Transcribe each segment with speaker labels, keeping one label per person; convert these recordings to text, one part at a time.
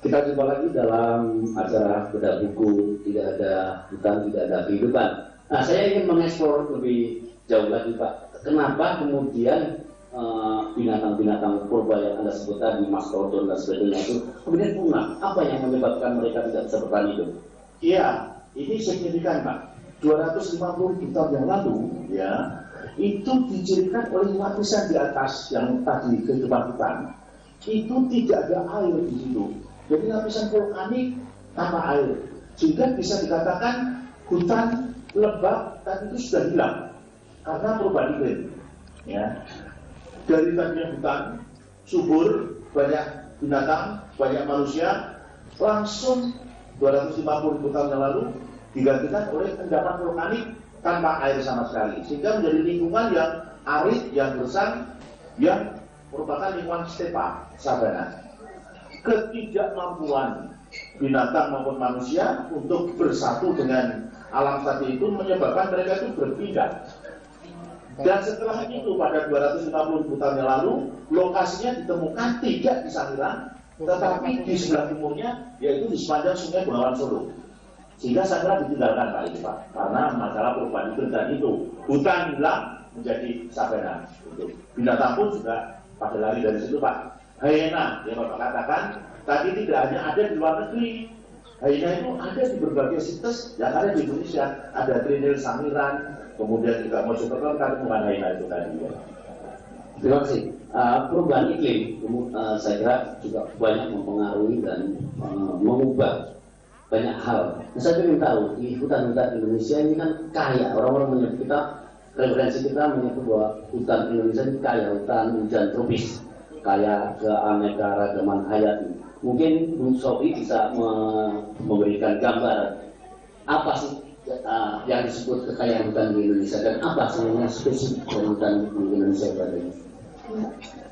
Speaker 1: Kita jumpa lagi dalam acara bedah buku, tidak ada hutan, tidak ada kehidupan. Nah, saya ingin mengeksplor lebih jauh lagi, Pak. Kenapa kemudian binatang-binatang purba yang Anda sebut tadi, mastodon dan sebagainya itu kemudian punah? Apa yang menyebabkan mereka tidak bisa bertahan hidup?
Speaker 2: Iya, ini signifikan, Pak. 250 tahun yang lalu, ya, itu dicirikan oleh lapisan di atas yang tadi kehidupan hutan. Itu tidak ada air di situ. Jadi lapisan vulkanik tanpa air, sehingga bisa dikatakan hutan lebat tadi itu sudah hilang karena perubahan iklim. Ya, dari tadinya hutan subur, banyak binatang, banyak manusia, langsung 250 tahun yang lalu digantikan oleh endapan vulkanik tanpa air sama sekali, sehingga menjadi lingkungan yang arid, yang gersang, yang merupakan lingkungan stepa, sabana. Ketidakmampuan binatang maupun manusia untuk bersatu dengan alam tadi itu menyebabkan mereka itu berpindah. Dan setelah itu pada 250 tahun yang lalu, lokasinya ditemukan tidak di Sangiran, tetapi di sebelah timurnya, yaitu di sepanjang Sungai Bengawan Solo. Sehingga Sangiran ditinggalkan Pak itu, Pak, karena masalah perubahan iklim tadi itu, hutan hilang menjadi savana. Binatang pun juga pada lari dari situ, Pak. Hyena yang Bapak katakan tadi tidak hanya ada di luar negeri. Hyena itu ada di berbagai situs yang ada di Indonesia. Ada Trinil Sangiran, kemudian juga Mojokerto, bukan hyena itu tadi. Ya.
Speaker 1: Terima kasih. Perubahan iklim, saya kira juga banyak mempengaruhi dan mengubah banyak hal. Saya ingin tahu di hutan-hutan Indonesia ini kan kaya. Orang-orang menyebut kita, referensi kita menyebut bahwa hutan Indonesia ini kaya, hutan hujan tropis, kaya keanekaragaman hayati. Mungkin Bu Sophie bisa memberikan gambar apa sih yang disebut kekayaan hutan di Indonesia dan apa sebenarnya spesifik dari hutan di Indonesia tadi.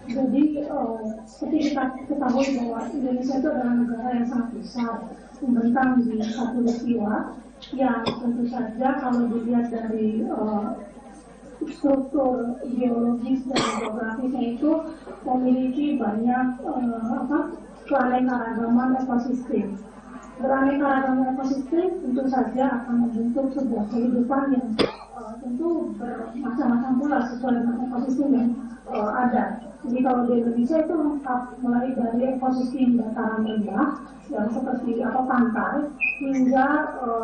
Speaker 3: Jadi seperti kita ketahui bahwa Indonesia itu adalah negara yang sangat besar, membentang di satu peristiwa yang tentu saja kalau dilihat dari struktur geologis dan geografisnya itu memiliki banyak keanekaragaman ekosistem. Beraneka-ragaman ekosistem tentu saja akan membentuk sebuah kehidupan yang tentu bermacam-macam pula sesuai dengan ekosistem yang ada. Jadi kalau di Indonesia itu lengkap, mulai dari ekosistem dataran rendah yang seperti pantai hingga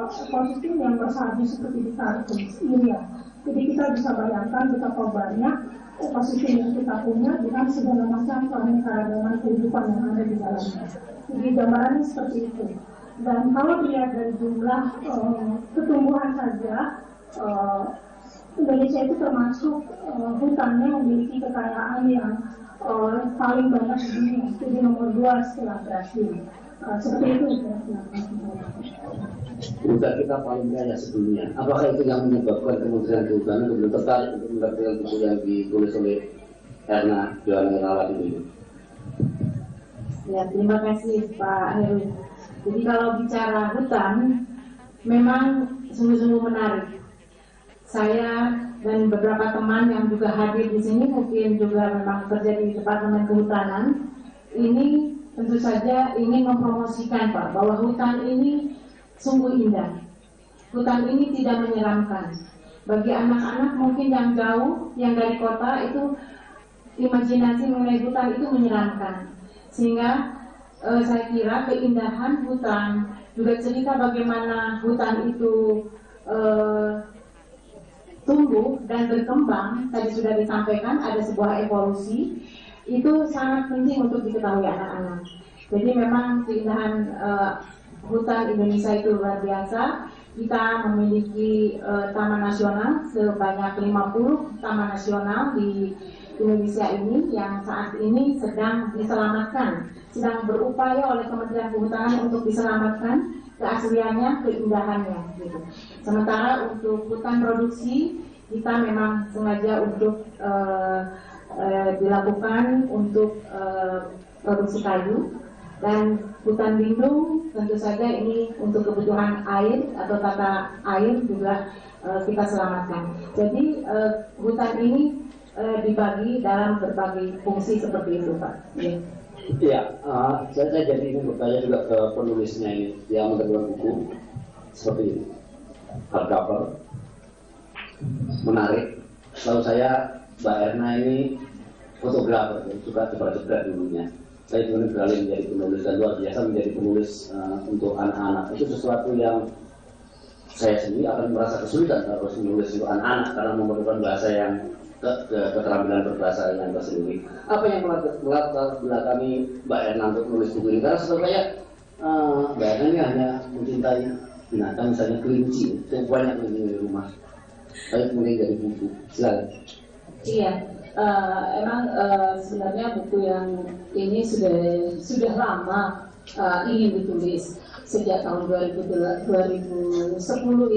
Speaker 3: ekosistem yang bersalju seperti di Kartens, Irian. Jadi kita bisa bayangkan betapa banyak ekosistem yang kita punya dengan segala macam keanekaragaman kehidupan yang ada di dalamnya. Jadi gambarannya seperti itu. Dan kalau dilihat dari jumlah pertumbuhan saja, Indonesia itu termasuk hutannya memiliki kekayaan yang paling banyak di dunia, jadi nomor 2 setelah Brasil. Seperti itu.
Speaker 1: Hutan kita paling kaya sedunia. Apakah itu yang menyebabkan Kementerian Kehutanan kemudian tertarik untuk menerbitkan buku yang ditulis oleh Erna Johanna Rawat itu?
Speaker 4: Ya, terima kasih Pak Heru. Jadi kalau bicara hutan, memang sungguh-sungguh menarik. Saya dan beberapa teman yang juga hadir di sini mungkin juga memang kerja di Departemen Kehutanan. Ini tentu saja ingin mempromosikan Pak bahwa hutan ini sungguh indah. Hutan ini tidak menyeramkan. Bagi anak-anak mungkin yang jauh, yang dari kota itu imajinasi mengenai hutan itu menyeramkan. Sehingga saya kira keindahan hutan, juga cerita bagaimana hutan itu tumbuh dan berkembang, tadi sudah disampaikan ada sebuah evolusi, itu sangat penting untuk diketahui anak-anak. Jadi memang keindahan hutan Indonesia itu luar biasa. Kita memiliki taman nasional sebanyak 50 taman nasional di Indonesia ini yang saat ini sedang diselamatkan, sedang berupaya oleh Kementerian Kehutanan untuk diselamatkan keasliannya, keindahannya gitu. Sementara untuk hutan produksi kita memang sengaja untuk dilakukan untuk produksi kayu, dan hutan lindung tentu saja ini untuk kebutuhan air atau tata air juga kita selamatkan. Jadi hutan ini dibagi dalam berbagai fungsi seperti itu, Pak. Ya.
Speaker 1: Iya, saya jadi ingin bertanya juga ke penulisnya ini yang menerbitkan buku seperti ini, hardcover, menarik. Lalu saya, Mbak Erna ini fotografer, suka jepret-jepret dulunya. Saya kemudian beralih menjadi penulis dan luar biasa menjadi penulis untuk anak-anak. Itu sesuatu yang saya sendiri akan merasa kesulitan harus menulis untuk anak-anak karena memerlukan bahasa yang keterampilan berbahasa yang tersendiri. Apa yang melatar belakangi Mbak Erna untuk menulis buku ini? Karena sebenarnya Mbak Erna ini hanya mencintai binatang, misalnya kelinci, itu banyak di rumah. Tapi kemudian jadi buku. Silakan.
Speaker 4: Iya, emang sebenarnya buku yang ini sudah lama ingin ditulis. Sejak tahun 2010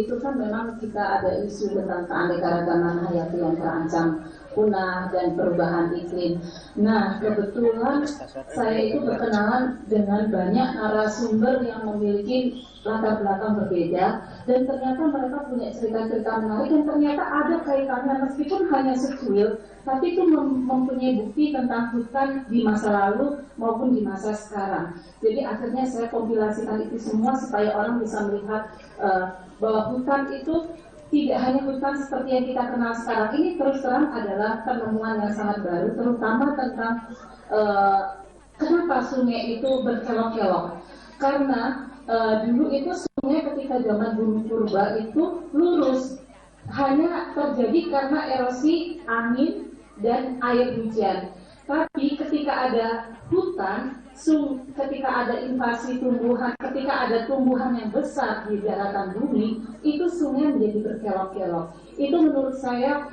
Speaker 4: itu kan memang kita ada isu tentang keanekaragaman hayati yang terancam punah dan perubahan iklim. Nah, kebetulan saya itu berkenalan dengan banyak narasumber yang memiliki latar belakang berbeda dan ternyata mereka punya cerita-cerita menarik dan ternyata ada kaitannya meskipun hanya secuil, tapi itu mempunyai bukti tentang hutan di masa lalu maupun di masa sekarang. Jadi akhirnya saya kompilasikan itu semua supaya orang bisa melihat bahwa hutan itu tidak hanya hutan seperti yang kita kenal sekarang ini, terus terang adalah penemuan yang sangat baru, terutama tentang kenapa sungai itu berkelok-kelok. Karena dulu itu sungai ketika zaman Bumi Purba itu lurus, hanya terjadi karena erosi angin dan air hujan. Tapi ketika ada hutan, ketika ada invasi tumbuhan, ketika ada tumbuhan yang besar di daratan bumi, itu sungai menjadi berkelok-kelok. Itu menurut saya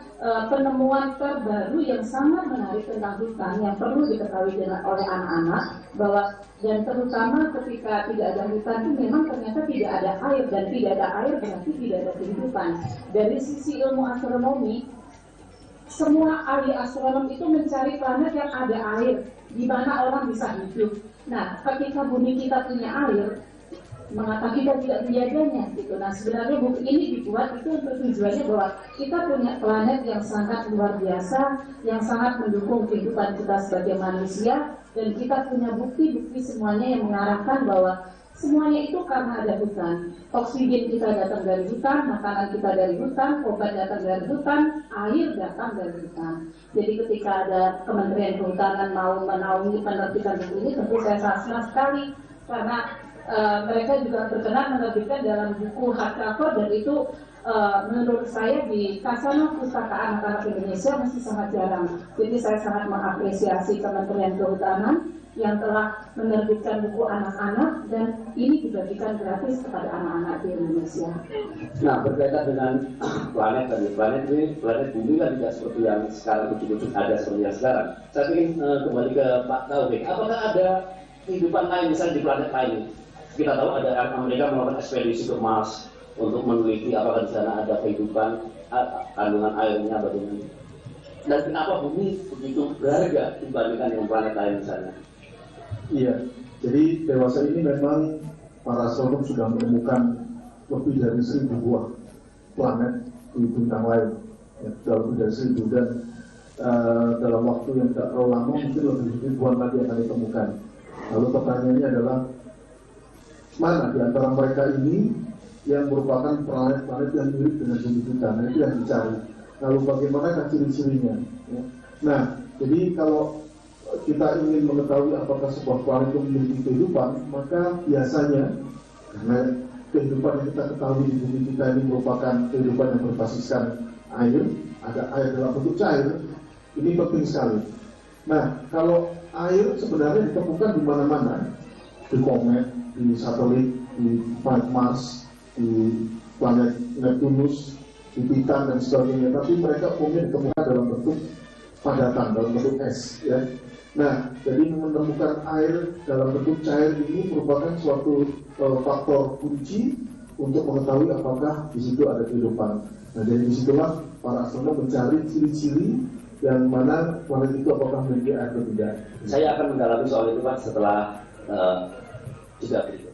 Speaker 4: penemuan terbaru yang sangat menarik tentang hutan yang perlu diketahui oleh anak-anak, bahwa dan terutama ketika tidak ada hutan itu memang ternyata tidak ada air, dan tidak ada air berarti tidak ada kehidupan. Dari sisi ilmu astronomi, semua ahli astronom itu mencari planet yang ada air, di mana orang bisa hidup. Nah, ketika bumi kita punya air, mengapa kita tidak menjaganya? Gitu. Nah, sebenarnya buku ini dibuat itu untuk tujuannya bahwa kita punya planet yang sangat luar biasa, yang sangat mendukung kehidupan kita sebagai manusia, dan kita punya bukti-bukti semuanya yang mengarahkan bahwa semuanya itu karena ada hutan. Oksigen kita datang dari hutan, makanan kita dari hutan, obat datang dari hutan, air datang dari hutan. Jadi ketika ada Kementerian Kehutanan mau menaungi penerbitan buku ini, tentu saya sangat senang sekali karena mereka juga berkenan menerbitkan dalam buku hardcover, dan itu menurut saya di Kasana Pustakaan Anak-anak Indonesia masih sangat jarang. Jadi saya sangat mengapresiasi Kementerian Kehutanan yang telah menerbitkan buku anak-anak dan ini dibagikan gratis kepada anak-anak di Indonesia.
Speaker 1: Nah, berkaitan dengan planet tadi, planet bumi kan tidak seperti yang sekarang ujuk-ujuk ada seperti yang sekarang. Saya ingin kembali ke Pak Taufik. Apakah ada kehidupan lain misalnya di planet lain? Kita tahu ada Amerika melakukan ekspedisi ke Mars untuk meneliti apakah di sana ada kehidupan, kandungan airnya bagaimana. Dan kenapa bumi begitu berharga dibandingkan dengan planet lain misalnya?
Speaker 2: Iya, jadi dewasa ini memang para astronom sudah menemukan lebih dari 1000 buah planet di bintang lain, ya, lebih dari 1000, dan dalam waktu yang tidak terlalu lama mungkin lebih ribuan lagi akan ditemukan. Lalu pertanyaannya adalah mana di antara mereka ini yang merupakan planet-planet yang mirip dengan bumi kita? Nah, itu yang dicari. Lalu bagaimana ciri-cirinya? Ya. Nah, jadi kalau kita ingin mengetahui apakah sebuah planet itu memiliki kehidupan, maka biasanya karena kehidupan yang kita ketahui di bumi kita ini merupakan kehidupan yang berbasiskan air, ada air dalam bentuk cair, ini penting sekali. Nah, kalau air sebenarnya ditemukan di mana-mana, di komet, di satelit, di planet Mars, di planet Neptunus, di Titan dan sebagainya, tapi mereka umumnya ditemukan dalam bentuk padatan, dalam bentuk es, ya. Nah, jadi menemukan air dalam bentuk cair ini merupakan suatu faktor kunci untuk mengetahui apakah di situ ada kehidupan. Nah, jadi disitulah para astronom mencari ciri-ciri yang mana planet itu apakah memiliki air atau tidak.
Speaker 1: Saya akan mendalami soal itu Pak setelah jeda berikut.